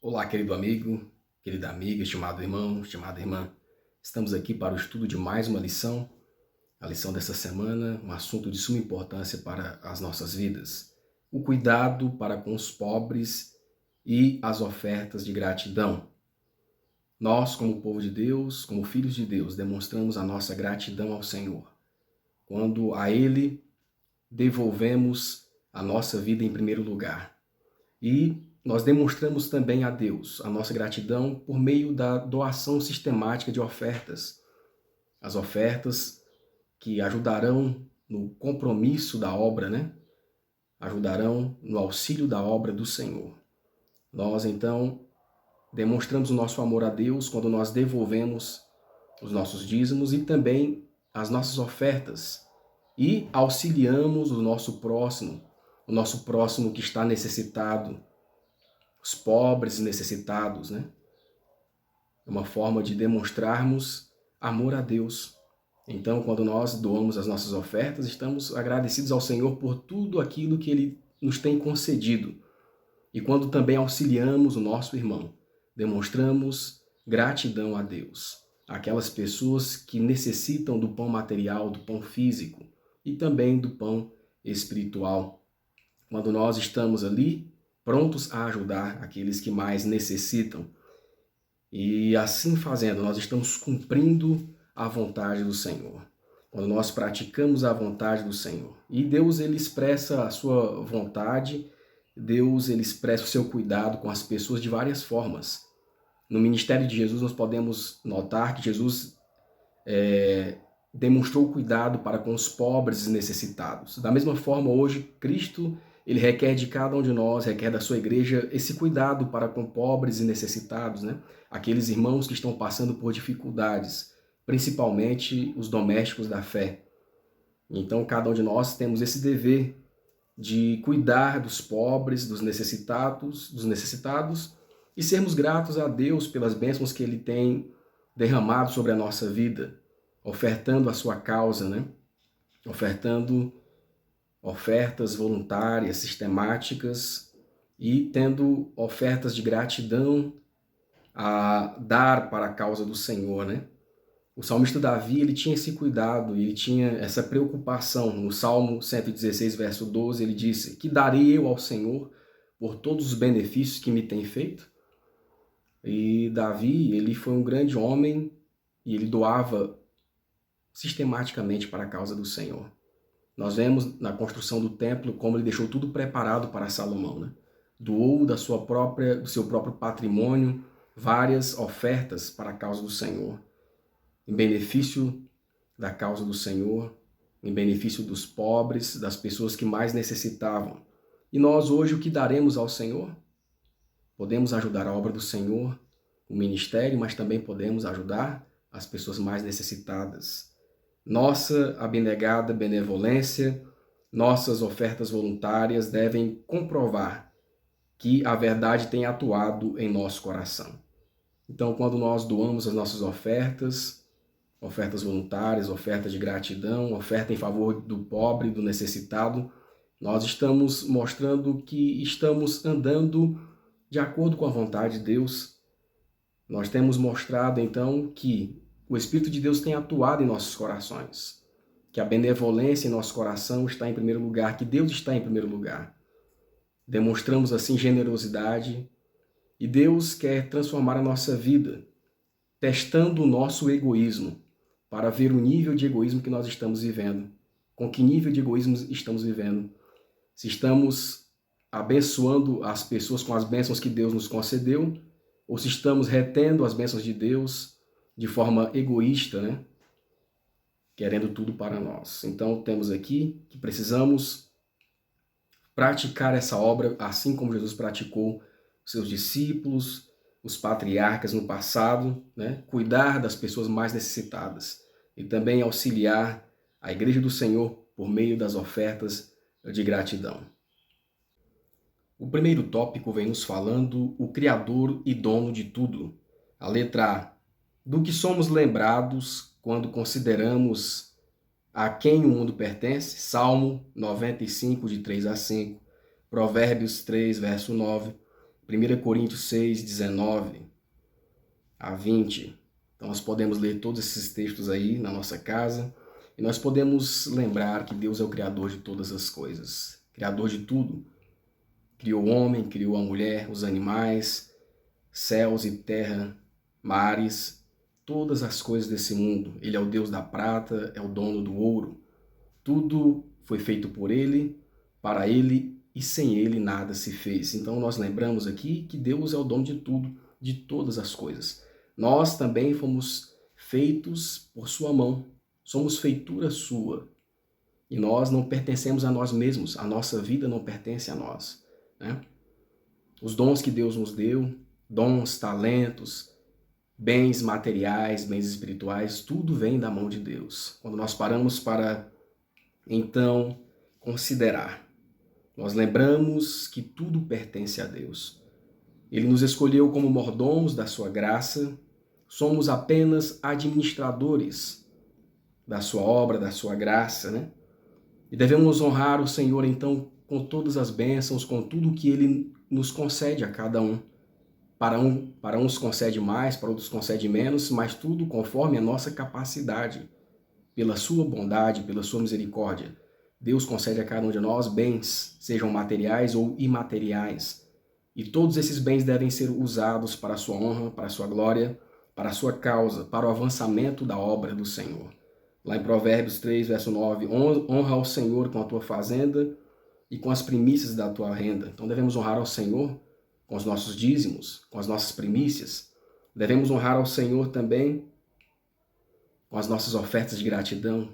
Olá, querido amigo, querida amiga, estimado irmão, estimada irmã. Estamos aqui para o estudo de mais uma lição, a lição dessa semana, um assunto de suma importância para as nossas vidas. O cuidado para com os pobres e as ofertas de gratidão. Nós, como povo de Deus, como filhos de Deus, demonstramos a nossa gratidão ao Senhor, quando a Ele devolvemos a nossa vida em primeiro lugar. E nós demonstramos também a Deus a nossa gratidão por meio da doação sistemática de ofertas. As ofertas que ajudarão no compromisso da obra, Ajudarão no auxílio da obra do Senhor. Nós, então, demonstramos o nosso amor a Deus quando nós devolvemos os nossos dízimos e também as nossas ofertas e auxiliamos o nosso próximo que está necessitado, os pobres e necessitados, É uma forma de demonstrarmos amor a Deus. Então, quando nós doamos as nossas ofertas, estamos agradecidos ao Senhor por tudo aquilo que Ele nos tem concedido. E quando também auxiliamos o nosso irmão, demonstramos gratidão a Deus, aquelas pessoas que necessitam do pão material, do pão físico e também do pão espiritual. Quando nós estamos ali, prontos a ajudar aqueles que mais necessitam. E assim fazendo, nós estamos cumprindo a vontade do Senhor. Quando nós praticamos a vontade do Senhor. E Deus, ele expressa a sua vontade, Deus, ele expressa o seu cuidado com as pessoas de várias formas. No ministério de Jesus, nós podemos notar que Jesus demonstrou cuidado para com os pobres e necessitados. Da mesma forma, hoje, Cristo, ele requer de cada um de nós, requer da sua igreja, esse cuidado para com pobres e necessitados, Aqueles irmãos que estão passando por dificuldades, principalmente os domésticos da fé. Então, cada um de nós temos esse dever de cuidar dos pobres, dos necessitados e sermos gratos a Deus pelas bênçãos que Ele tem derramado sobre a nossa vida, ofertando a sua causa, Ofertando ofertas voluntárias, sistemáticas e tendo ofertas de gratidão a dar para a causa do Senhor, O salmista Davi, ele tinha esse cuidado, ele tinha essa preocupação. No Salmo 116, verso 12, ele disse: "Que darei eu ao Senhor por todos os benefícios que me tem feito?" E Davi, ele foi um grande homem e ele doava sistematicamente para a causa do Senhor. Nós vemos na construção do templo como ele deixou tudo preparado para Salomão, Doou do seu próprio patrimônio várias ofertas para a causa do Senhor, em benefício da causa do Senhor, em benefício dos pobres, das pessoas que mais necessitavam. E nós hoje o que daremos ao Senhor? Podemos ajudar a obra do Senhor, o ministério, mas também podemos ajudar as pessoas mais necessitadas. Nossa abnegada benevolência, nossas ofertas voluntárias devem comprovar que a verdade tem atuado em nosso coração. Então, quando nós doamos as nossas ofertas voluntárias, ofertas de gratidão, oferta em favor do pobre, do necessitado, nós estamos mostrando que estamos andando de acordo com a vontade de Deus. Nós temos mostrado, então, que o Espírito de Deus tem atuado em nossos corações, que a benevolência em nosso coração está em primeiro lugar, que Deus está em primeiro lugar. Demonstramos assim generosidade e Deus quer transformar a nossa vida, testando o nosso egoísmo, para ver o nível de egoísmo que nós estamos vivendo. Com que nível de egoísmo estamos vivendo? Se estamos abençoando as pessoas com as bênçãos que Deus nos concedeu, ou se estamos retendo as bênçãos de Deus de forma egoísta, querendo tudo para nós. Então temos aqui que precisamos praticar essa obra assim como Jesus praticou os seus discípulos, os patriarcas no passado, Cuidar das pessoas mais necessitadas e também auxiliar a Igreja do Senhor por meio das ofertas de gratidão. O primeiro tópico vem nos falando o Criador e dono de tudo. A letra A. Do que somos lembrados quando consideramos a quem o mundo pertence, Salmo 95, de 3 a 5, Provérbios 3, verso 9, 1 Coríntios 6, 19 a 20. Então nós podemos ler todos esses textos aí na nossa casa e nós podemos lembrar que Deus é o Criador de todas as coisas, Criador de tudo. Criou o homem, criou a mulher, os animais, céus e terra, mares, todas as coisas desse mundo. Ele é o Deus da prata, é o dono do ouro. Tudo foi feito por Ele, para Ele, e sem Ele nada se fez. Então nós lembramos aqui que Deus é o dono de tudo, de todas as coisas. Nós também fomos feitos por sua mão, somos feitura sua. E nós não pertencemos a nós mesmos, a nossa vida não pertence a nós, né? Os dons que Deus nos deu, dons, talentos, bens materiais, bens espirituais, tudo vem da mão de Deus. Quando nós paramos para, então, considerar, nós lembramos que tudo pertence a Deus. Ele nos escolheu como mordomos da sua graça, somos apenas administradores da sua obra, da sua graça, né? E devemos honrar o Senhor, então, com todas as bênçãos, com tudo que Ele nos concede a cada um. Para uns concede mais, para outros concede menos, mas tudo conforme a nossa capacidade, pela sua bondade, pela sua misericórdia. Deus concede a cada um de nós bens, sejam materiais ou imateriais. E todos esses bens devem ser usados para a sua honra, para a sua glória, para a sua causa, para o avançamento da obra do Senhor. Lá em Provérbios 3, verso 9, honra ao Senhor com a tua fazenda e com as primícias da tua renda. Então devemos honrar ao Senhor com os nossos dízimos, com as nossas primícias. Devemos honrar ao Senhor também com as nossas ofertas de gratidão.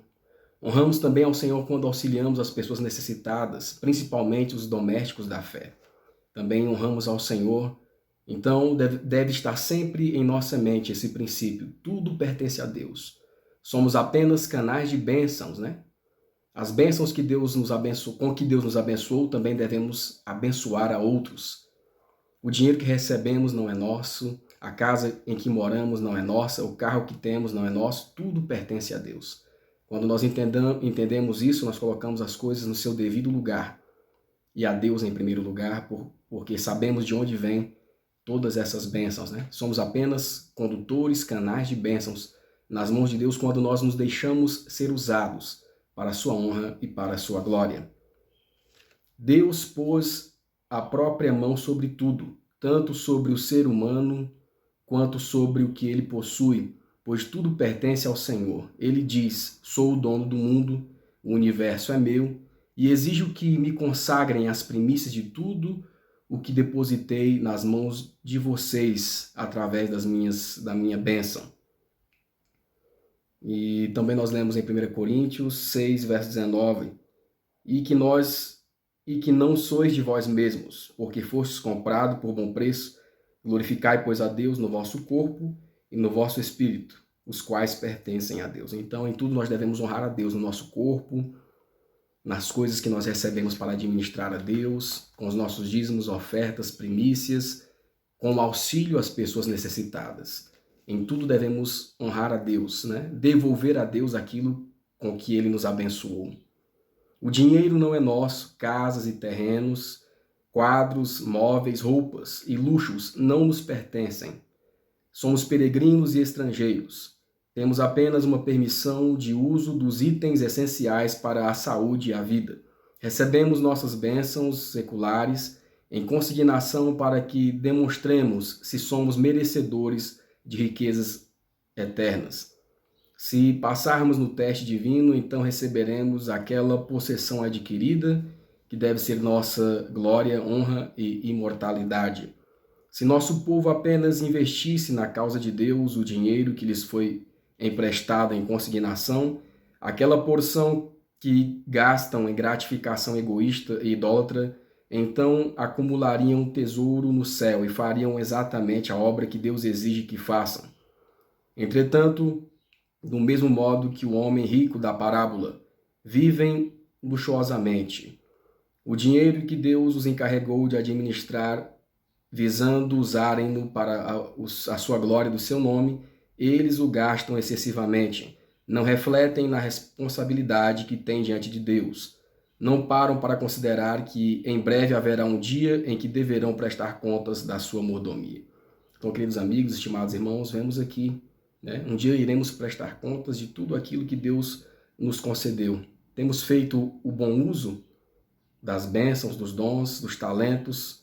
Honramos também ao Senhor quando auxiliamos as pessoas necessitadas, principalmente os domésticos da fé. Também honramos ao Senhor. Então deve estar sempre em nossa mente esse princípio. Tudo pertence a Deus. Somos apenas canais de bênçãos, né? As bênçãos que Deus nos abençoou, com que Deus nos abençoou, também devemos abençoar a outros. O dinheiro que recebemos não é nosso, a casa em que moramos não é nossa, o carro que temos não é nosso, tudo pertence a Deus. Quando nós entendemos isso, nós colocamos as coisas no seu devido lugar e a Deus em primeiro lugar, porque sabemos de onde vêm todas essas bênçãos, né? Somos apenas condutores, canais de bênçãos nas mãos de Deus quando nós nos deixamos ser usados para a sua honra e para a sua glória. Deus pôs a própria mão sobre tudo, tanto sobre o ser humano quanto sobre o que ele possui, pois tudo pertence ao Senhor. Ele diz: sou o dono do mundo, o universo é meu, e exijo que me consagrem as primícias de tudo o que depositei nas mãos de vocês através da minha bênção. E também nós lemos em 1 Coríntios 6, verso 19, e que não sois de vós mesmos, porque fostes comprado por bom preço, glorificai, pois, a Deus no vosso corpo e no vosso espírito, os quais pertencem a Deus. Então, em tudo nós devemos honrar a Deus no nosso corpo, nas coisas que nós recebemos para administrar a Deus, com os nossos dízimos, ofertas, primícias, com o auxílio às pessoas necessitadas. Em tudo devemos honrar a Deus, né? Devolver a Deus aquilo com que Ele nos abençoou. O dinheiro não é nosso, casas e terrenos, quadros, móveis, roupas e luxos não nos pertencem. Somos peregrinos e estrangeiros. Temos apenas uma permissão de uso dos itens essenciais para a saúde e a vida. Recebemos nossas bênçãos seculares em consignação para que demonstremos se somos merecedores de riquezas eternas. Se passarmos no teste divino, então receberemos aquela possessão adquirida, que deve ser nossa glória, honra e imortalidade. Se nosso povo apenas investisse na causa de Deus o dinheiro que lhes foi emprestado em consignação, aquela porção que gastam em gratificação egoísta e idólatra, então acumulariam um tesouro no céu e fariam exatamente a obra que Deus exige que façam. Entretanto, do mesmo modo que o homem rico da parábola, vivem luxuosamente. O dinheiro que Deus os encarregou de administrar, visando usarem-no para a sua glória do seu nome, eles o gastam excessivamente, não refletem na responsabilidade que têm diante de Deus. não param para considerar que em breve haverá um dia em que deverão prestar contas da sua mordomia. Então, queridos amigos, estimados irmãos, vemos aqui, né? Um dia iremos prestar contas de tudo aquilo que Deus nos concedeu. Temos feito o bom uso das bênçãos, dos dons, dos talentos,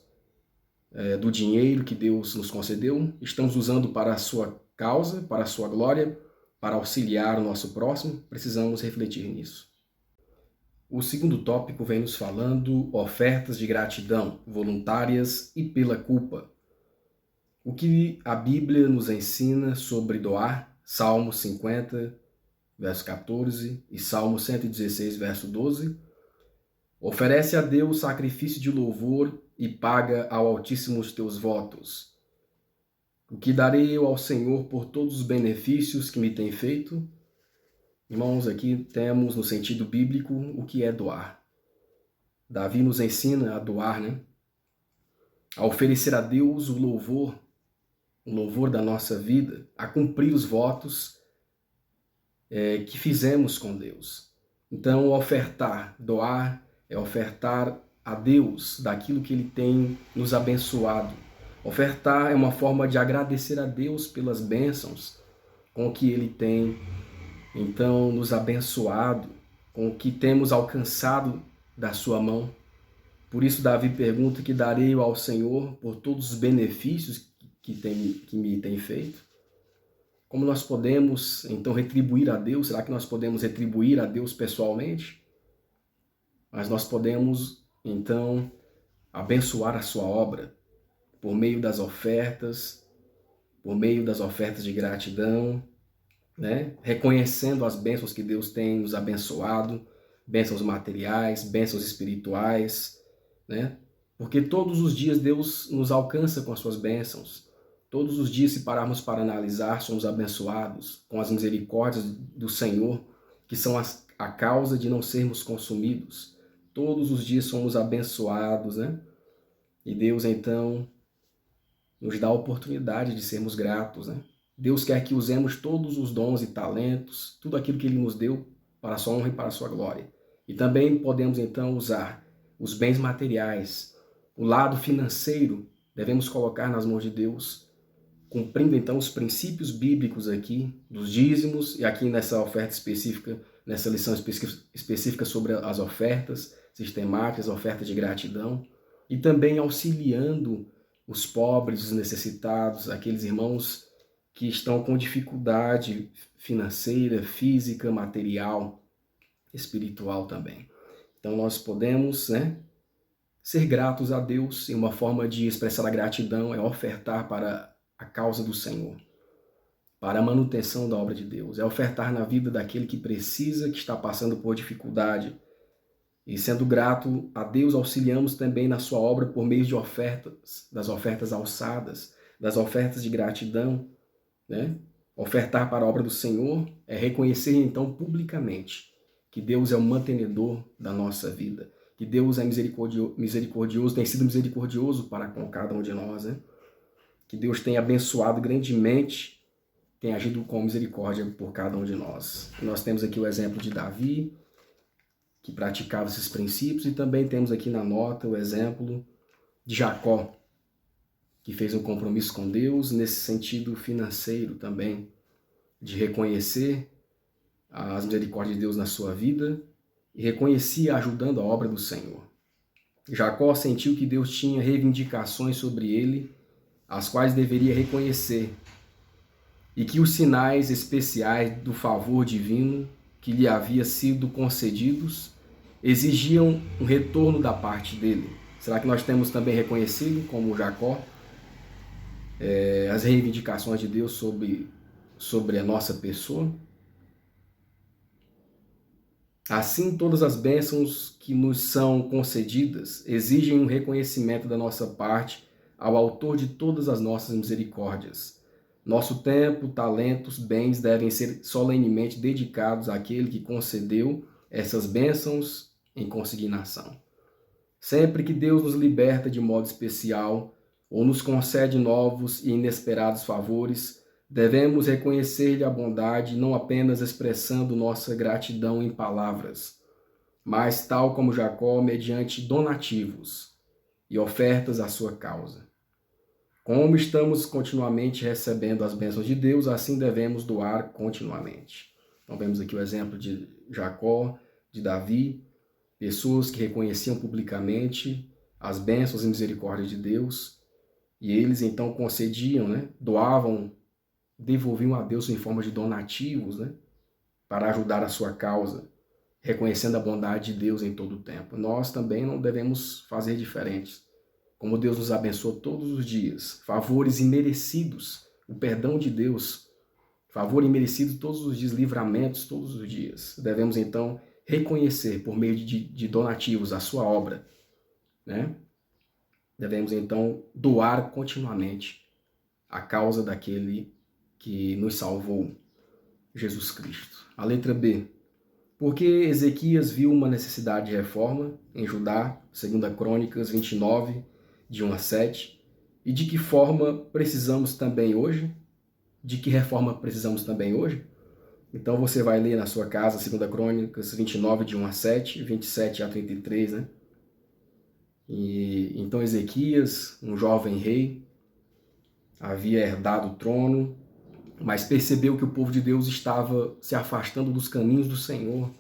do dinheiro que Deus nos concedeu? Estamos usando para a sua causa, para a sua glória, para auxiliar o nosso próximo? Precisamos refletir nisso. O segundo tópico vem nos falando ofertas de gratidão, voluntárias e pela culpa. O que a Bíblia nos ensina sobre doar? Salmo 50, verso 14 e Salmo 116, verso 12. Oferece a Deus sacrifício de louvor e paga ao Altíssimo os teus votos. O que darei eu ao Senhor por todos os benefícios que me tem feito? Irmãos, aqui temos no sentido bíblico o que é doar. Davi nos ensina a doar, né? A oferecer a Deus o louvor da nossa vida, a cumprir os votos que fizemos com Deus. Então, ofertar, doar, é ofertar a Deus daquilo que Ele tem nos abençoado. Ofertar é uma forma de agradecer a Deus pelas bênçãos com que Ele tem, então, nos abençoado, com o que temos alcançado da sua mão. Por isso, Davi pergunta que darei eu ao Senhor por todos os benefícios que me tem feito. Como nós podemos, então, retribuir a Deus? Será que nós podemos retribuir a Deus pessoalmente? Mas nós podemos, então, abençoar a sua obra por meio das ofertas de gratidão, né? Reconhecendo as bênçãos que Deus tem nos abençoado, bênçãos materiais, bênçãos espirituais, né? Porque todos os dias Deus nos alcança com as suas bênçãos. Todos os dias, se pararmos para analisar, somos abençoados com as misericórdias do Senhor, que são a causa de não sermos consumidos. Todos os dias somos abençoados, né? E Deus, então, nos dá a oportunidade de sermos gratos, né? Deus quer que usemos todos os dons e talentos, tudo aquilo que Ele nos deu para a sua honra e para a sua glória. E também podemos, então, usar os bens materiais, o lado financeiro, devemos colocar nas mãos de Deus, cumprindo, então, os princípios bíblicos aqui, dos dízimos, e aqui nessa oferta específica, nessa lição específica sobre as ofertas sistemáticas, ofertas de gratidão, e também auxiliando os pobres, os necessitados, aqueles irmãos que estão com dificuldade financeira, física, material, espiritual também. Então nós podemos, né, ser gratos a Deus, e uma forma de expressar a gratidão é ofertar para a causa do Senhor, para a manutenção da obra de Deus, é ofertar na vida daquele que precisa, que está passando por dificuldade. E sendo grato a Deus, auxiliamos também na sua obra por meio de ofertas, das ofertas alçadas, das ofertas de gratidão, né? Ofertar para a obra do Senhor é reconhecer então publicamente que Deus é o mantenedor da nossa vida, que Deus é misericordioso, tem sido misericordioso para com cada um de nós, né? Que Deus tem abençoado grandemente, tem agido com misericórdia por cada um de nós. E nós temos aqui o exemplo de Davi, que praticava esses princípios, e também temos aqui na nota o exemplo de Jacó, que fez um compromisso com Deus nesse sentido financeiro também, de reconhecer as misericórdias de Deus na sua vida e reconhecia ajudando a obra do Senhor. Jacó sentiu que Deus tinha reivindicações sobre ele, as quais deveria reconhecer, e que os sinais especiais do favor divino que lhe havia sido concedidos exigiam um retorno da parte dele. Será que nós temos também reconhecido, como Jacó, as reivindicações de Deus sobre a nossa pessoa? Assim, todas as bênçãos que nos são concedidas exigem um reconhecimento da nossa parte ao autor de todas as nossas misericórdias. Nosso tempo, talentos, bens devem ser solenemente dedicados àquele que concedeu essas bênçãos em consignação. Sempre que Deus nos liberta de modo especial ou nos concede novos e inesperados favores, devemos reconhecer-lhe a bondade, não apenas expressando nossa gratidão em palavras. mas tal como Jacó, mediante donativos e ofertas à sua causa. Como estamos continuamente recebendo as bênçãos de Deus, assim devemos doar continuamente. Então vemos aqui o exemplo de Jacó, de Davi, pessoas que reconheciam publicamente as bênçãos e misericórdia de Deus, e eles então concediam, né, doavam, devolviam a Deus em forma de donativos, né, para ajudar a sua causa, reconhecendo a bondade de Deus em todo o tempo. Nós também não devemos fazer diferentes. Como Deus nos abençoa todos os dias, favores imerecidos, o perdão de Deus, favor imerecido todos os dias, livramentos todos os dias. Devemos então reconhecer por meio de donativos a sua obra, né? Devemos então doar continuamente a causa daquele que nos salvou, Jesus Cristo. A letra B. Porque Ezequias viu uma necessidade de reforma em Judá, 2 Crônicas 29, de 1 a 7. E de que forma precisamos também hoje? De que reforma precisamos também hoje? Então você vai ler na sua casa 2 Crônicas 29, de 1 a 7, 27 a 33, né? E então Ezequias, um jovem rei, havia herdado o trono, mas percebeu que o povo de Deus estava se afastando dos caminhos do Senhor.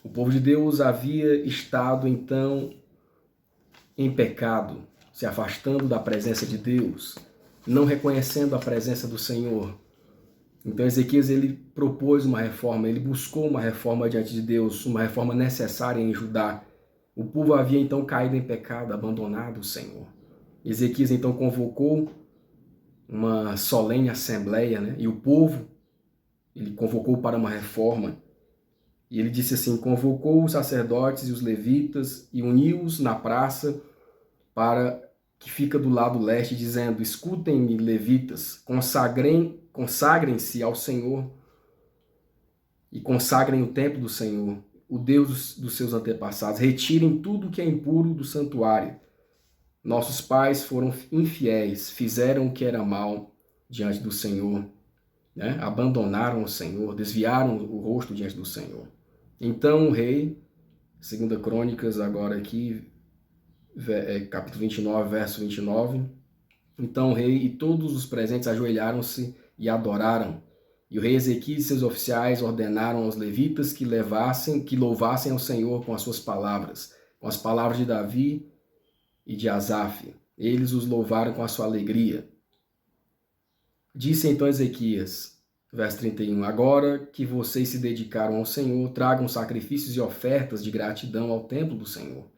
O povo de Deus havia estado, então, em pecado, se afastando da presença de Deus, não reconhecendo a presença do Senhor. Então Ezequias ele propôs uma reforma, ele buscou uma reforma diante de Deus, uma reforma necessária em Judá. O povo havia então caído em pecado, abandonado o Senhor. Ezequias então convocou uma solene assembleia, né? E o povo, ele convocou para uma reforma. E ele disse assim, convocou os sacerdotes e os levitas e uniu-os na praça para que fica do lado leste, dizendo, escutem-me, levitas, consagrem-se ao Senhor e consagrem o templo do Senhor, o Deus dos seus antepassados. Retirem tudo que é impuro do santuário. Nossos pais foram infiéis, fizeram o que era mal diante do Senhor, né? Abandonaram o Senhor, desviaram o rosto diante do Senhor. Então o rei, 2 Crônicas, agora aqui, capítulo 29, verso 29, então o rei e todos os presentes ajoelharam-se e adoraram. E o rei Ezequias e seus oficiais ordenaram aos levitas que louvassem ao Senhor com as suas palavras, com as palavras de Davi e de Asaf. Eles os louvaram com a sua alegria. Disse então Ezequias, verso 31, agora que vocês se dedicaram ao Senhor, tragam sacrifícios e ofertas de gratidão ao templo do Senhor.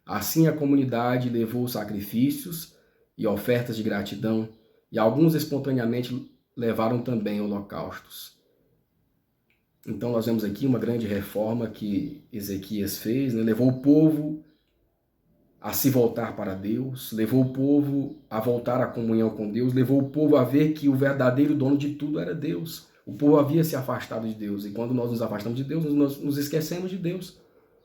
Assim a comunidade levou sacrifícios e ofertas de gratidão, e alguns espontaneamente levaram também holocaustos. Então nós vemos aqui uma grande reforma que Ezequias fez, né? Levou o povo a se voltar para Deus, levou o povo a voltar à comunhão com Deus, levou o povo a ver que o verdadeiro dono de tudo era Deus. O povo havia se afastado de Deus, e quando nós nos afastamos de Deus, nós nos esquecemos de Deus.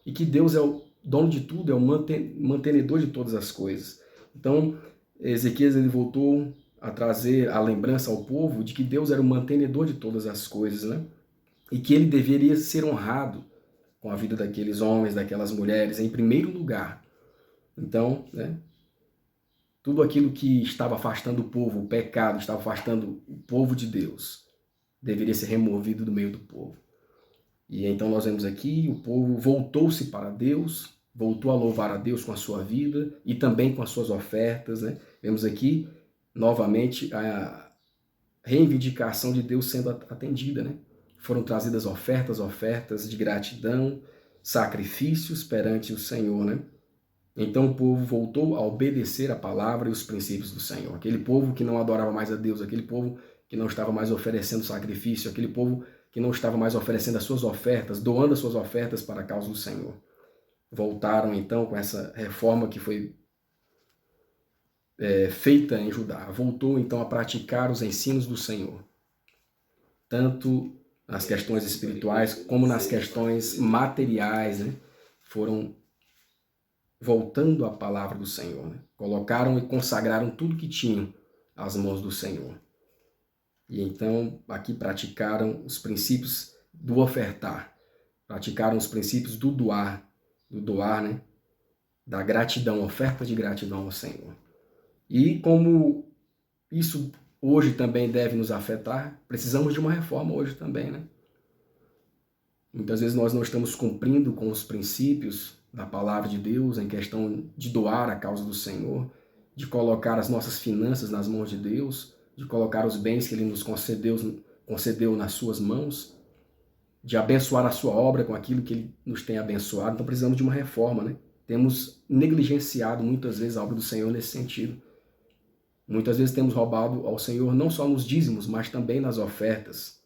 E que Deus é o dono de tudo, é o mantenedor de todas as coisas. Então, Ezequias ele voltou a trazer a lembrança ao povo de que Deus era o mantenedor de todas as coisas, né? E que ele deveria ser honrado com a vida daqueles homens, daquelas mulheres, em primeiro lugar. Então, né, tudo aquilo que estava afastando o povo, o pecado, estava afastando o povo de Deus, deveria ser removido do meio do povo. E então nós vemos aqui, o povo voltou-se para Deus, voltou a louvar a Deus com a sua vida e também com as suas ofertas, né? Vemos aqui, novamente, a reivindicação de Deus sendo atendida, né? Foram trazidas ofertas de gratidão, sacrifícios perante o Senhor, né? Então o povo voltou a obedecer a palavra e os princípios do Senhor. Aquele povo que não adorava mais a Deus, aquele povo que não estava mais oferecendo sacrifício, aquele povo que não estava mais oferecendo as suas ofertas, doando as suas ofertas para a causa do Senhor. Voltaram então com essa reforma que foi feita em Judá. Voltou então a praticar os ensinos do Senhor, tanto nas questões espirituais como nas questões materiais, né? Foram voltando à palavra do Senhor, né? Colocaram e consagraram tudo que tinham às mãos do Senhor. E então aqui praticaram os princípios do ofertar, praticaram os princípios do doar, do doar, né? Da gratidão, oferta de gratidão ao Senhor. E como isso hoje também deve nos afetar, precisamos de uma reforma hoje também, né? Muitas vezes nós não estamos cumprindo com os princípios da palavra de Deus em questão de doar a causa do Senhor, de colocar as nossas finanças nas mãos de Deus, de colocar os bens que Ele nos concedeu nas suas mãos, de abençoar a sua obra com aquilo que Ele nos tem abençoado. Então precisamos de uma reforma, né? Temos negligenciado muitas vezes a obra do Senhor nesse sentido. Muitas vezes temos roubado ao Senhor não só nos dízimos, mas também nas ofertas,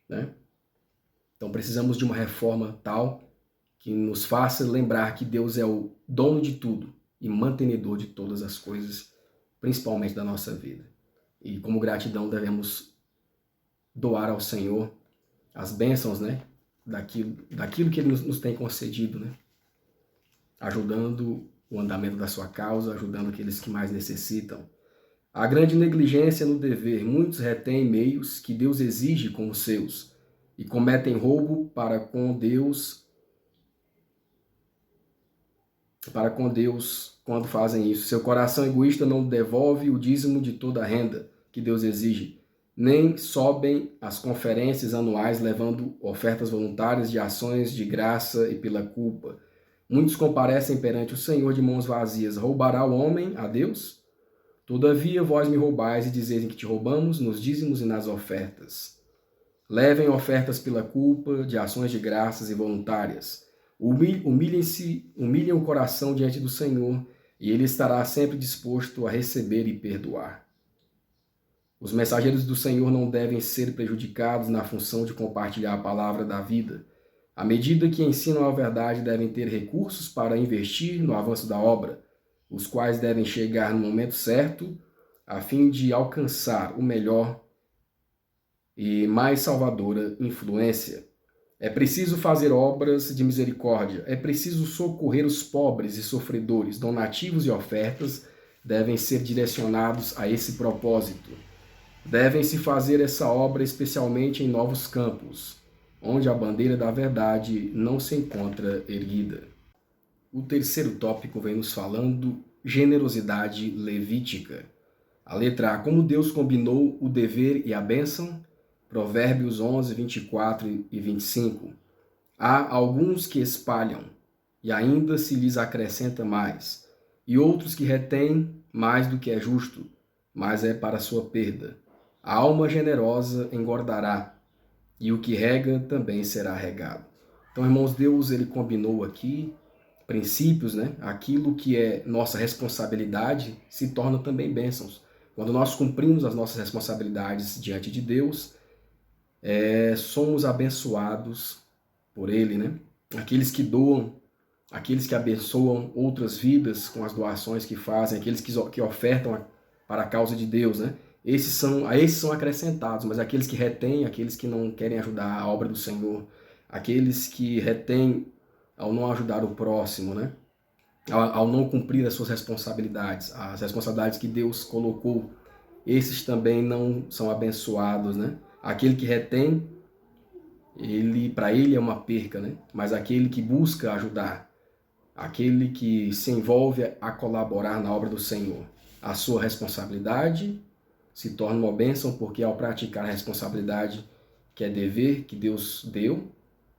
né? Então precisamos de uma reforma tal que nos faça lembrar que Deus é o dono de tudo e mantenedor de todas as coisas, principalmente da nossa vida. E como gratidão devemos doar ao Senhor as bênçãos, né? Daquilo que Ele nos tem concedido, né? Ajudando o andamento da sua causa, ajudando aqueles que mais necessitam. A grande negligência no dever. Muitos retêm meios que Deus exige com os seus e cometem roubo para com Deus quando fazem isso. Seu coração egoísta não devolve o dízimo de toda a renda que Deus exige, nem sobem as conferências anuais levando ofertas voluntárias de ações de graça e pela culpa. Muitos comparecem perante o Senhor de mãos vazias. Roubará o homem a Deus? Todavia vós me roubais e dizeis que te roubamos nos dízimos e nas ofertas. Levem ofertas pela culpa de ações de graças e voluntárias. Humilhem o coração diante do Senhor, e Ele estará sempre disposto a receber e perdoar. Os mensageiros do Senhor não devem ser prejudicados na função de compartilhar a palavra da vida. À medida que ensinam a verdade, devem ter recursos para investir no avanço da obra, os quais devem chegar no momento certo, a fim de alcançar o melhor e mais salvadora influência. É preciso fazer obras de misericórdia, é preciso socorrer os pobres e sofredores. Donativos e ofertas devem ser direcionados a esse propósito. Devem-se fazer essa obra especialmente em novos campos, onde a bandeira da verdade não se encontra erguida. O terceiro tópico vem nos falando generosidade levítica. A letra A, como Deus combinou o dever e a bênção? Provérbios 11, 24 e 25. Há alguns que espalham, e ainda se lhes acrescenta mais, e outros que retêm mais do que é justo, mas é para sua perda. A alma generosa engordará, e o que rega também será regado. Então, irmãos, Deus ele combinou aqui princípios, né? Aquilo que é nossa responsabilidade se torna também bênçãos. Quando nós cumprimos as nossas responsabilidades diante de Deus, somos abençoados por Ele, né? Aqueles que doam, aqueles que abençoam outras vidas com as doações que fazem, aqueles que ofertam para a causa de Deus, né? Esses são acrescentados, mas aqueles que retêm, aqueles que não querem ajudar a obra do Senhor, aqueles que retêm ao não ajudar o próximo, né? Ao não cumprir as suas responsabilidades, as responsabilidades que Deus colocou, esses também não são abençoados, né? Aquele que retém, para ele é uma perca, né? Mas aquele que busca ajudar, aquele que se envolve a colaborar na obra do Senhor, a sua responsabilidade se torna uma bênção, porque ao praticar a responsabilidade que é dever, que Deus deu,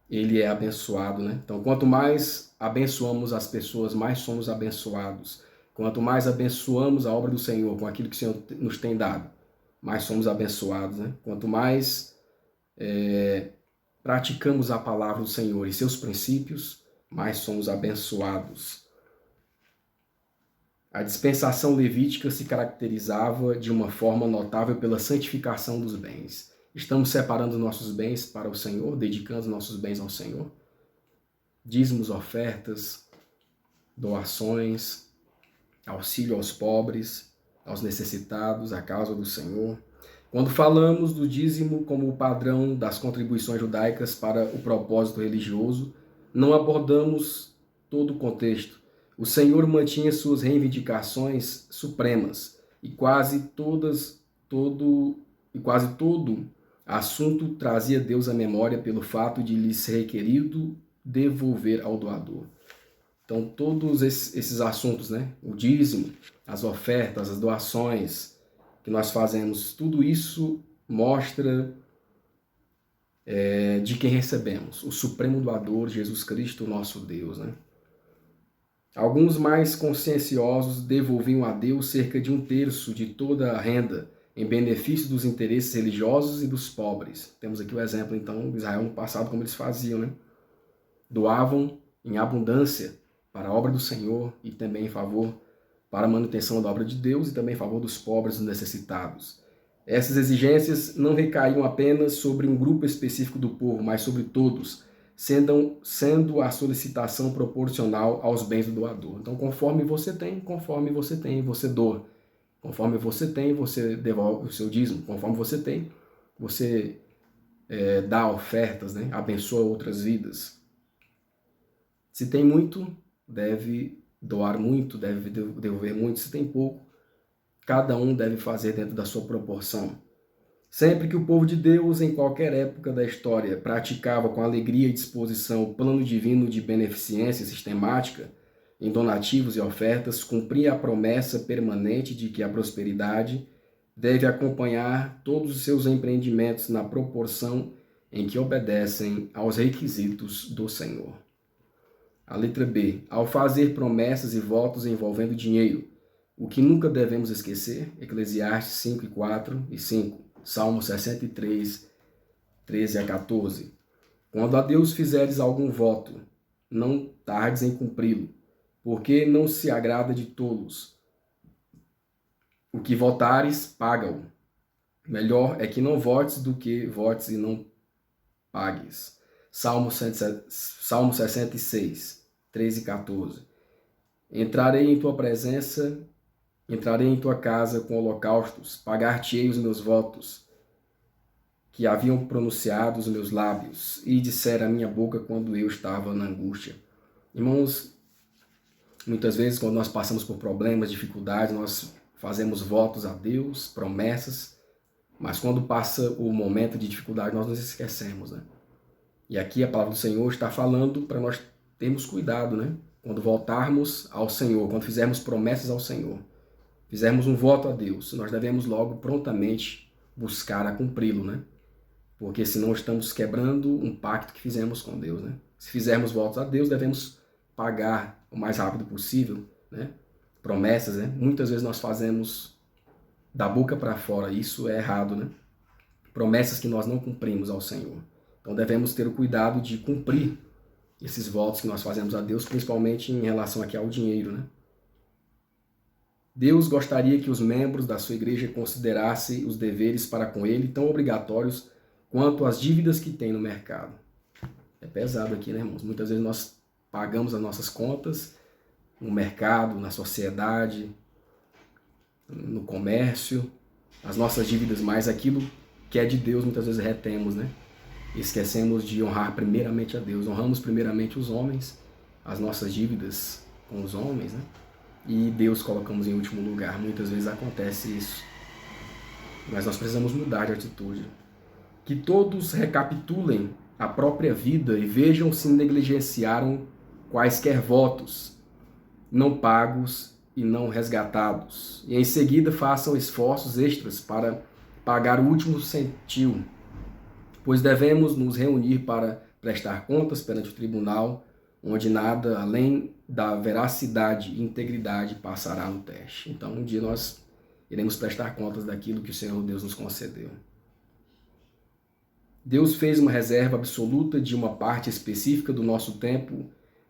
ele é abençoado, né? Então, quanto mais abençoamos as pessoas, mais somos abençoados. Quanto mais abençoamos a obra do Senhor com aquilo que o Senhor nos tem dado, mais somos abençoados, né? Quanto mais praticamos a palavra do Senhor e seus princípios, mais somos abençoados. A dispensação levítica se caracterizava de uma forma notável pela santificação dos bens. Estamos separando nossos bens para o Senhor, dedicando nossos bens ao Senhor. Dízimos, ofertas, doações, auxílio aos pobres, aos necessitados, à causa do Senhor. Quando falamos do dízimo como o padrão das contribuições judaicas para o propósito religioso, não abordamos todo o contexto. O Senhor mantinha suas reivindicações supremas e quase todo assunto trazia Deus à memória pelo fato de lhe ser requerido devolver ao doador. Então, todos esses assuntos, né? O dízimo, as ofertas, as doações que nós fazemos, tudo isso mostra de quem recebemos, o supremo doador, Jesus Cristo, nosso Deus, né? Alguns mais conscienciosos devolviam a Deus cerca de 1/3 de toda a renda em benefício dos interesses religiosos e dos pobres. Temos aqui o exemplo, então, de Israel no passado, como eles faziam, né? Doavam em abundância para a obra do Senhor e também em favor para a manutenção da obra de Deus e também em favor dos pobres e necessitados. Essas exigências não recaíam apenas sobre um grupo específico do povo, mas sobre todos, sendo a solicitação proporcional aos bens do doador. Então, conforme você tem, você doa. Conforme você tem, você devolve o seu dízimo. Conforme você tem, você dá ofertas, né? Abençoa outras vidas. Se tem muito, deve doar muito, deve devolver muito. Se tem pouco, cada um deve fazer dentro da sua proporção. Sempre que o povo de Deus, em qualquer época da história, praticava com alegria e disposição o plano divino de beneficência sistemática, em donativos e ofertas, cumpria a promessa permanente de que a prosperidade deve acompanhar todos os seus empreendimentos na proporção em que obedecem aos requisitos do Senhor. A letra B. Ao fazer promessas e votos envolvendo dinheiro, o que nunca devemos esquecer, Eclesiastes 5:4 e 5, Salmo 63, 13 a 14. Quando a Deus fizeres algum voto, não tardes em cumpri-lo, porque não se agrada de tolos. O que votares, paga-o. Melhor é que não votes do que votes e não pagues. Salmo 66, 13 e 14. Entrarei em tua presença, entrarei em tua casa com holocaustos, pagar-te-ei os meus votos, que haviam pronunciado os meus lábios, e dissera a minha boca quando eu estava na angústia. Irmãos, muitas vezes quando nós passamos por problemas, dificuldades, nós fazemos votos a Deus, promessas, mas quando passa o momento de dificuldade, nós nos esquecemos, né? E aqui a palavra do Senhor está falando para nós termos cuidado, né? Quando voltarmos ao Senhor, quando fizermos promessas ao Senhor, fizermos um voto a Deus, nós devemos logo prontamente buscar a cumpri-lo, né? Porque senão estamos quebrando um pacto que fizemos com Deus, né? Se fizermos votos a Deus, devemos pagar o mais rápido possível, né? Promessas, né? Muitas vezes nós fazemos da boca para fora, isso é errado, né? Promessas que nós não cumprimos ao Senhor. Então devemos ter o cuidado de cumprir esses votos que nós fazemos a Deus, principalmente em relação aqui ao dinheiro, né? Deus gostaria que os membros da sua igreja considerassem os deveres para com ele tão obrigatórios quanto as dívidas que tem no mercado. É pesado aqui, né, irmãos? Muitas vezes nós pagamos as nossas contas no mercado, na sociedade, no comércio, as nossas dívidas, mais aquilo que é de Deus, muitas vezes retemos, né? Esquecemos de honrar primeiramente a Deus. Honramos primeiramente os homens, as nossas dívidas com os homens, né? E Deus colocamos em último lugar. Muitas vezes acontece isso. Mas nós precisamos mudar de atitude. Que todos recapitulem a própria vida e vejam se negligenciaram quaisquer votos não pagos e não resgatados. E em seguida façam esforços extras para pagar o último centil, pois devemos nos reunir para prestar contas perante o tribunal, onde nada além da veracidade e integridade passará no teste. Então, um dia nós iremos prestar contas daquilo que o Senhor Deus nos concedeu. Deus fez uma reserva absoluta de uma parte específica do nosso tempo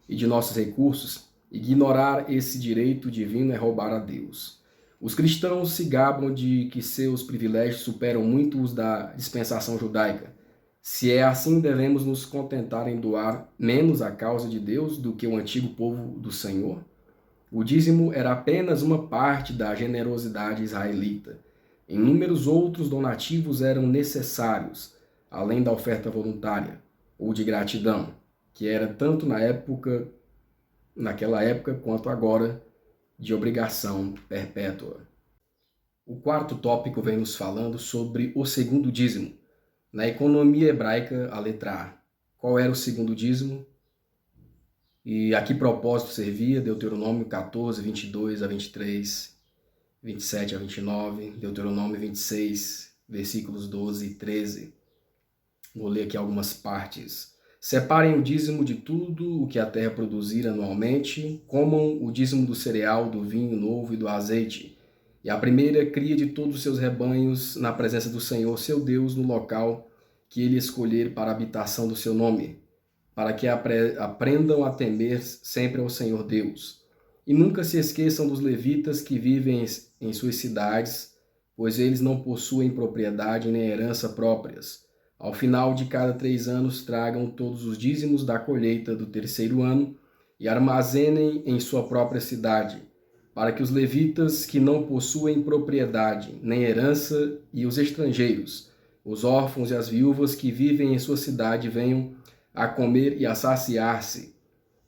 e de nossos recursos. Ignorar esse direito divino é roubar a Deus. Os cristãos se gabam de que seus privilégios superam muito os da dispensação judaica. Se é assim, devemos nos contentar em doar menos à causa de Deus do que o antigo povo do Senhor? O dízimo era apenas uma parte da generosidade israelita. Inúmeros outros donativos eram necessários, além da oferta voluntária ou de gratidão, que era tanto naquela época quanto agora, de obrigação perpétua. O quarto tópico vem nos falando sobre o segundo dízimo. Na economia hebraica, a letra A. Qual era o segundo dízimo? E a que propósito servia? Deuteronômio 14, 22 a 23, 27 a 29, Deuteronômio 26, versículos 12 e 13. Vou ler aqui algumas partes. Separem o dízimo de tudo o que a terra produzir anualmente, comam o dízimo do cereal, do vinho novo e do azeite, e a primeira cria de todos os seus rebanhos na presença do Senhor, seu Deus, no local que ele escolher para a habitação do seu nome, para que aprendam a temer sempre ao Senhor Deus. E nunca se esqueçam dos levitas que vivem em suas cidades, pois eles não possuem propriedade nem herança próprias. Ao final de cada 3 anos, tragam todos os dízimos da colheita do 3º ano e armazenem em sua própria cidade, para que os levitas que não possuem propriedade nem herança e os estrangeiros, os órfãos e as viúvas que vivem em sua cidade venham a comer e a saciar-se,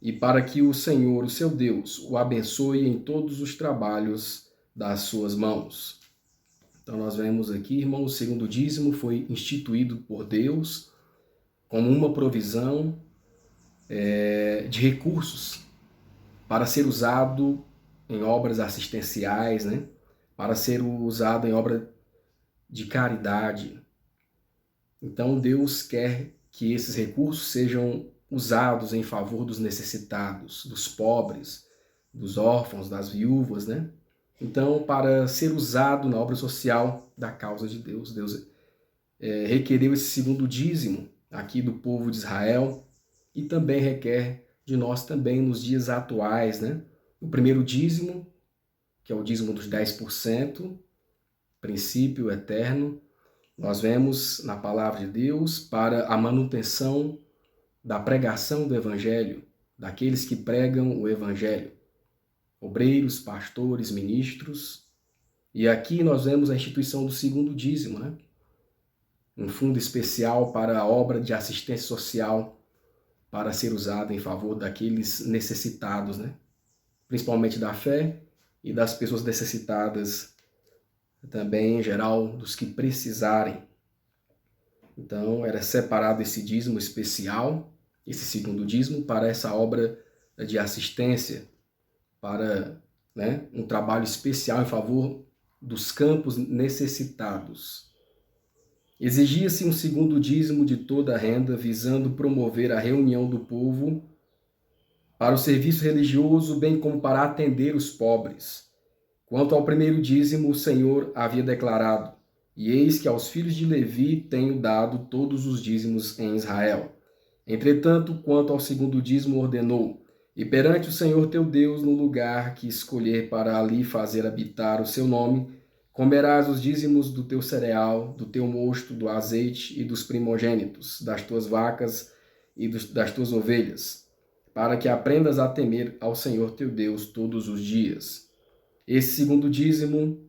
e para que o Senhor, o seu Deus, o abençoe em todos os trabalhos das suas mãos. Então nós vemos aqui, irmãos, o segundo dízimo foi instituído por Deus como uma provisão de recursos para ser usado em obras assistenciais, né? Para ser usado em obra de caridade. Então Deus quer que esses recursos sejam usados em favor dos necessitados, dos pobres, dos órfãos, das viúvas, né? Então, para ser usado na obra social da causa de Deus, Deus requereu esse segundo dízimo aqui do povo de Israel e também requer de nós também nos dias atuais, né? O primeiro dízimo, que é o dízimo dos 10%, princípio eterno, nós vemos na palavra de Deus para a manutenção da pregação do Evangelho, daqueles que pregam o Evangelho, obreiros, pastores, ministros. E aqui nós vemos a instituição do segundo dízimo, né? Um fundo especial para a obra de assistência social, para ser usado em favor daqueles necessitados, né? Principalmente da fé e das pessoas necessitadas, também em geral dos que precisarem. Então era separado esse dízimo especial, esse segundo dízimo, para essa obra de assistência, para um trabalho especial em favor dos campos necessitados. Exigia-se um segundo dízimo de toda a renda, visando promover a reunião do povo para o serviço religioso, bem como para atender os pobres. Quanto ao primeiro dízimo, o Senhor havia declarado: e eis que aos filhos de Levi tenho dado todos os dízimos em Israel. Entretanto, quanto ao segundo dízimo, ordenou: e perante o Senhor teu Deus, no lugar que escolher para ali fazer habitar o seu nome, comerás os dízimos do teu cereal, do teu mosto, do azeite e dos primogênitos, das tuas vacas e das tuas ovelhas, para que aprendas a temer ao Senhor teu Deus todos os dias. Esse segundo dízimo,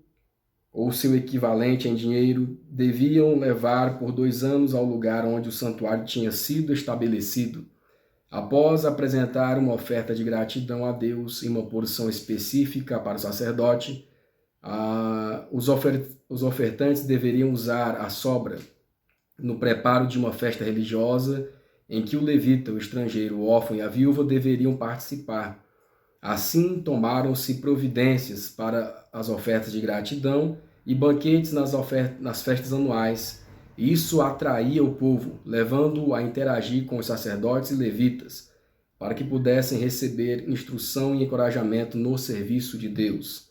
ou seu equivalente em dinheiro, deviam levar por 2 anos ao lugar onde o santuário tinha sido estabelecido. Após apresentar uma oferta de gratidão a Deus e uma porção específica para o sacerdote, os ofertantes deveriam usar a sobra no preparo de uma festa religiosa em que o levita, o estrangeiro, o órfão e a viúva deveriam participar. Assim, tomaram-se providências para as ofertas de gratidão e banquetes nas festas anuais. Isso atraía o povo, levando-o a interagir com os sacerdotes e levitas, para que pudessem receber instrução e encorajamento no serviço de Deus.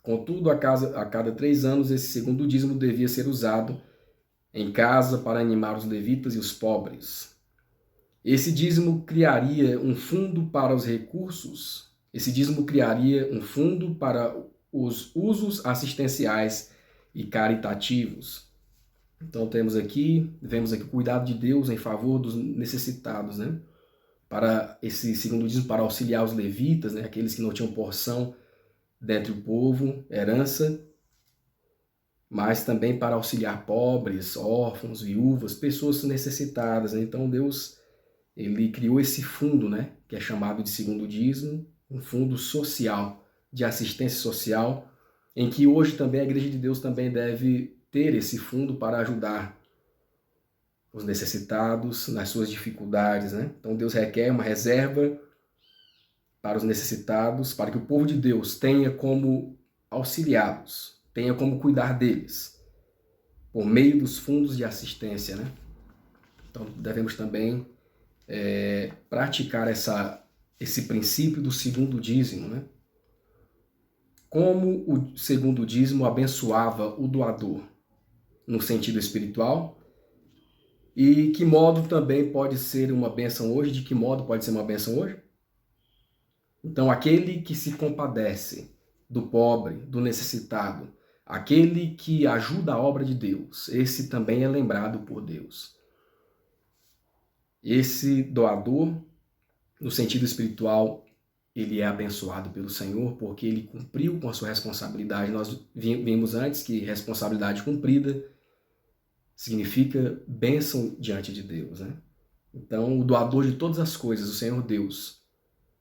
Contudo, a cada 3 anos, esse segundo dízimo devia ser usado em casa para animar os levitas e os pobres. Esse dízimo criaria um fundo para os recursos. Esse dízimo criaria um fundo para os usos assistenciais e caritativos. Então vemos aqui o cuidado de Deus em favor dos necessitados, né? Para esse segundo dízimo, para auxiliar os levitas, né? Aqueles que não tinham porção dentre o povo, herança, mas também para auxiliar pobres, órfãos, viúvas, pessoas necessitadas. Então Deus, ele criou esse fundo, né? Que é chamado de segundo dízimo, um fundo social, de assistência social, em que hoje também a Igreja de Deus também deve ter esse fundo para ajudar os necessitados nas suas dificuldades, né? Então Deus requer uma reserva para os necessitados, para que o povo de Deus tenha como auxiliá-los, tenha como cuidar deles, por meio dos fundos de assistência, né? Então, devemos também praticar esse princípio do segundo dízimo, né? Como o segundo dízimo abençoava o doador no sentido espiritual, e que modo também pode ser uma bênção hoje, de que modo pode ser uma bênção hoje? Então, aquele que se compadece do pobre, do necessitado, aquele que ajuda a obra de Deus, esse também é lembrado por Deus. Esse doador, no sentido espiritual, ele é abençoado pelo Senhor porque ele cumpriu com a sua responsabilidade. Nós vimos antes que responsabilidade cumprida significa bênção diante de Deus, né? Então, o doador de todas as coisas, o Senhor Deus,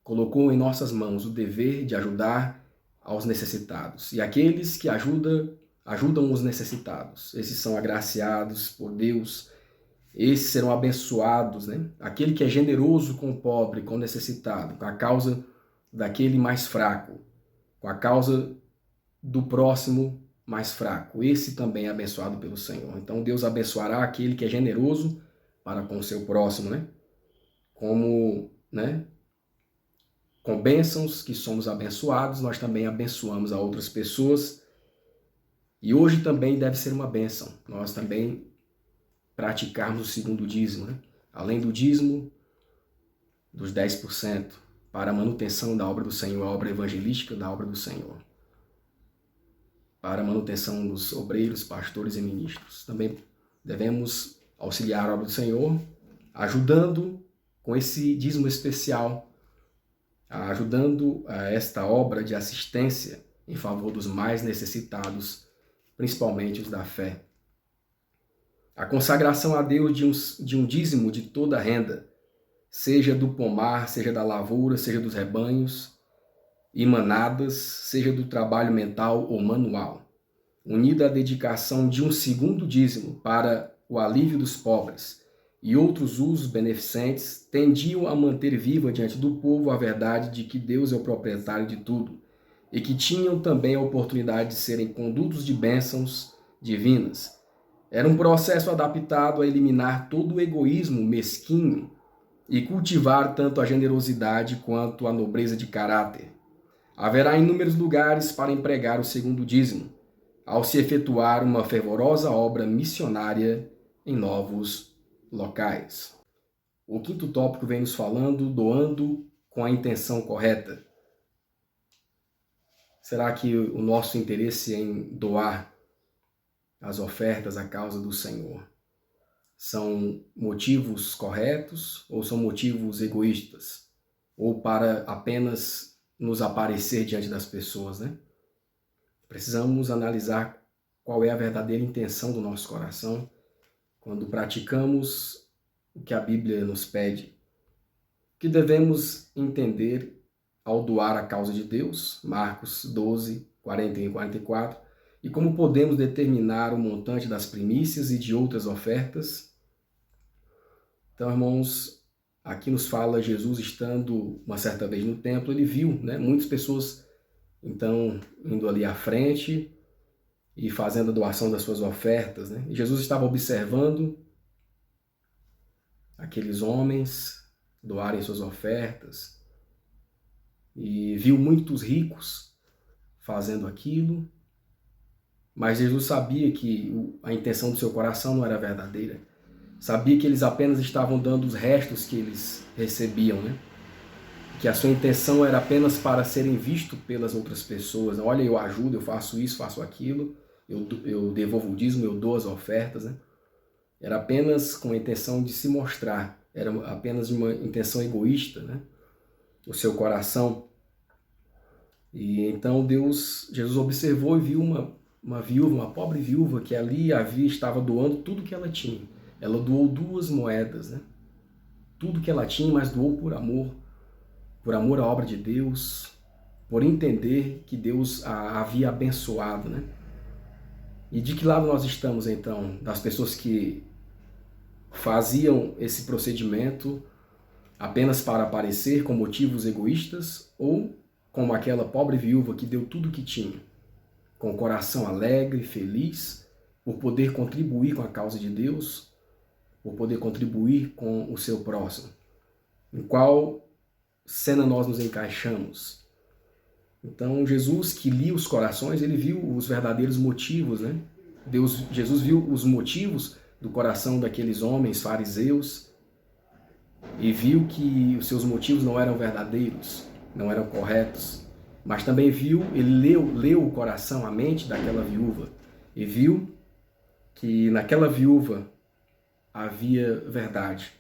colocou em nossas mãos o dever de ajudar aos necessitados. E aqueles que ajudam os necessitados, esses são agraciados por Deus, esses serão abençoados, né? Aquele que é generoso com o pobre, com o necessitado, com a causa daquele mais fraco, com a causa do próximo mais fraco, esse também é abençoado pelo Senhor. Então Deus abençoará aquele que é generoso para com o seu próximo, né? Como, né? Com bênçãos que somos abençoados, nós também abençoamos a outras pessoas. E hoje também deve ser uma bênção nós também praticarmos o segundo dízimo, né? Além do dízimo dos 10% para a manutenção da obra do Senhor, a obra evangelística da obra do Senhor, para a manutenção dos obreiros, pastores e ministros. Também devemos auxiliar a obra do Senhor, ajudando com esse dízimo especial, ajudando a esta obra de assistência em favor dos mais necessitados, principalmente os da fé. A consagração a Deus de um dízimo de toda a renda, seja do pomar, seja da lavoura, seja dos rebanhos e manadas, seja do trabalho mental ou manual, unida à dedicação de um segundo dízimo para o alívio dos pobres e outros usos beneficentes, tendiam a manter viva diante do povo a verdade de que Deus é o proprietário de tudo e que tinham também a oportunidade de serem condutos de bênçãos divinas. Era um processo adaptado a eliminar todo o egoísmo mesquinho e cultivar tanto a generosidade quanto a nobreza de caráter. Haverá inúmeros lugares para empregar o segundo dízimo, ao se efetuar uma fervorosa obra missionária em novos locais. O quinto tópico vem nos falando doando com a intenção correta. Será que o nosso interesse em doar as ofertas à causa do Senhor são motivos corretos ou são motivos egoístas? Ou para apenas nos aparecer diante das pessoas, né? Precisamos analisar qual é a verdadeira intenção do nosso coração quando praticamos o que a Bíblia nos pede. O que devemos entender ao doar a causa de Deus, Marcos 12, 41 e 44, e como podemos determinar o montante das primícias e de outras ofertas. Então, irmãos, aqui nos fala Jesus estando uma certa vez no templo, ele viu, né, muitas pessoas então indo ali à frente e fazendo a doação das suas ofertas, né? E Jesus estava observando aqueles homens doarem suas ofertas e viu muitos ricos fazendo aquilo, mas Jesus sabia que a intenção do seu coração não era verdadeira. Sabia que eles apenas estavam dando os restos que eles recebiam, né? Que a sua intenção era apenas para serem vistos pelas outras pessoas. Olha, eu ajudo, eu faço isso, faço aquilo, eu devolvo o dízimo, eu dou as ofertas, né? Era apenas com a intenção de se mostrar, era apenas uma intenção egoísta, né? O seu coração. E então Jesus observou e viu uma viúva, uma pobre viúva que ali estava doando tudo que ela tinha. Ela doou 2 moedas, né? Tudo que ela tinha, mas doou por amor à obra de Deus, por entender que Deus a havia abençoado, né? E de que lado nós estamos, então? Das pessoas que faziam esse procedimento apenas para aparecer com motivos egoístas ou como aquela pobre viúva que deu tudo o que tinha, com o coração alegre, feliz, por poder contribuir com a causa de Deus, por poder contribuir com o seu próximo. Em qual cena nós nos encaixamos? Então, Jesus, que lia os corações, ele viu os verdadeiros motivos, né? Jesus viu os motivos do coração daqueles homens fariseus e viu que os seus motivos não eram verdadeiros, não eram corretos. Mas também viu, ele leu o coração, a mente daquela viúva e viu que naquela viúva havia verdade.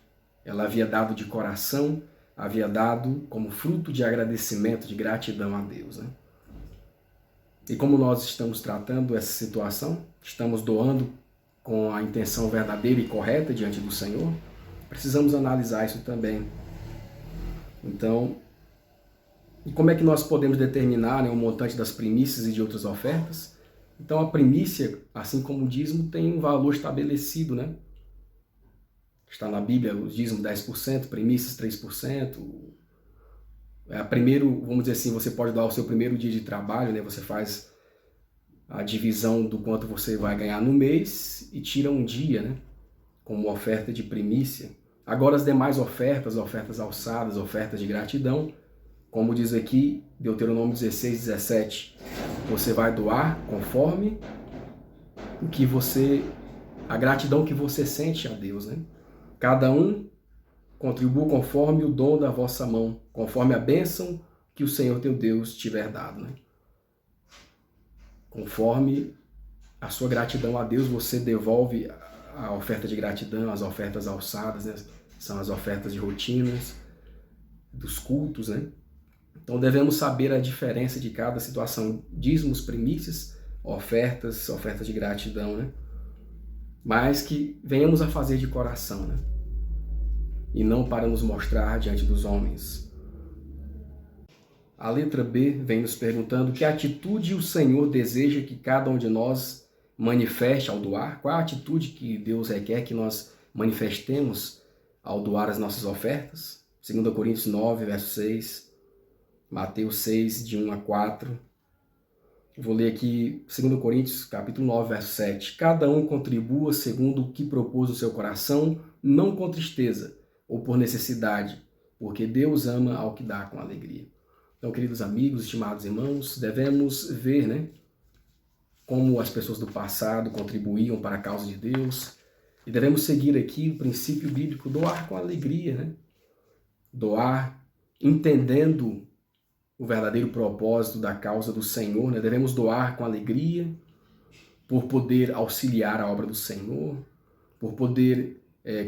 Ela havia dado de coração, havia dado como fruto de agradecimento, de gratidão a Deus, né? E como nós estamos tratando essa situação, estamos doando com a intenção verdadeira e correta diante do Senhor, precisamos analisar isso também. Então, e como é que nós podemos determinar, né, o montante das primícias e de outras ofertas? Então, a primícia, assim como o dízimo, tem um valor estabelecido, né? Está na Bíblia o dízimo 10%, primícias 3%. Primeiro, vamos dizer assim, você pode dar o seu primeiro dia de trabalho, né? Você faz a divisão do quanto você vai ganhar no mês e tira um dia, né? Como oferta de primícia. Agora as demais ofertas, ofertas alçadas, ofertas de gratidão, como diz aqui, Deuteronômio 16, 17, você vai doar conforme a gratidão que você sente a Deus, né? Cada um contribua conforme o dom da vossa mão, conforme a bênção que o Senhor teu Deus tiver dado, né? Conforme a sua gratidão a Deus, você devolve a oferta de gratidão, as ofertas alçadas, né? São as ofertas de rotinas, dos cultos, né? Então devemos saber a diferença de cada situação, dízimos, primícias, ofertas de gratidão, né? Mas que venhamos a fazer de coração, né? E não para nos mostrar diante dos homens. A letra B vem nos perguntando que atitude o Senhor deseja que cada um de nós manifeste ao doar. Qual a atitude que Deus requer que nós manifestemos ao doar as nossas ofertas? 2 Coríntios 9, verso 6, Mateus 6, de 1 a 4. Vou ler aqui 2 Coríntios, capítulo 9, verso 7. Cada um contribua segundo o que propôs o seu coração, não com tristeza ou por necessidade, porque Deus ama ao que dá com alegria. Então, queridos amigos, estimados irmãos, devemos ver, né, como as pessoas do passado contribuíam para a causa de Deus, e devemos seguir aqui o princípio bíblico, doar com alegria, né? Doar entendendo o verdadeiro propósito da causa do Senhor, né? Devemos doar com alegria por poder auxiliar a obra do Senhor, por poder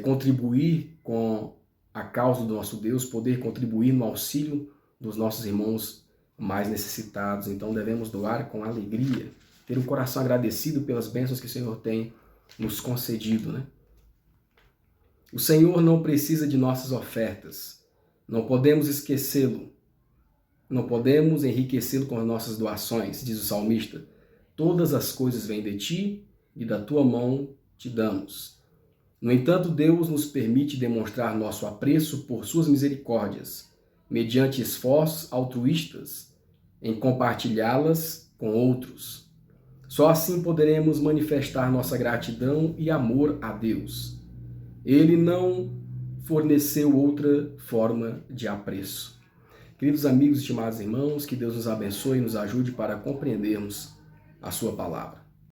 contribuir com a causa do nosso Deus, poder contribuir no auxílio dos nossos irmãos mais necessitados. Então devemos doar com alegria, ter um coração agradecido pelas bênçãos que o Senhor tem nos concedido, né? O Senhor não precisa de nossas ofertas, não podemos esquecê-lo, não podemos enriquecê-lo com as nossas doações, diz o salmista. Todas as coisas vêm de ti e da tua mão te damos. No entanto, Deus nos permite demonstrar nosso apreço por suas misericórdias, mediante esforços altruístas em compartilhá-las com outros. Só assim poderemos manifestar nossa gratidão e amor a Deus. Ele não forneceu outra forma de apreço. Queridos amigos, estimados irmãos, que Deus nos abençoe e nos ajude para compreendermos a sua palavra.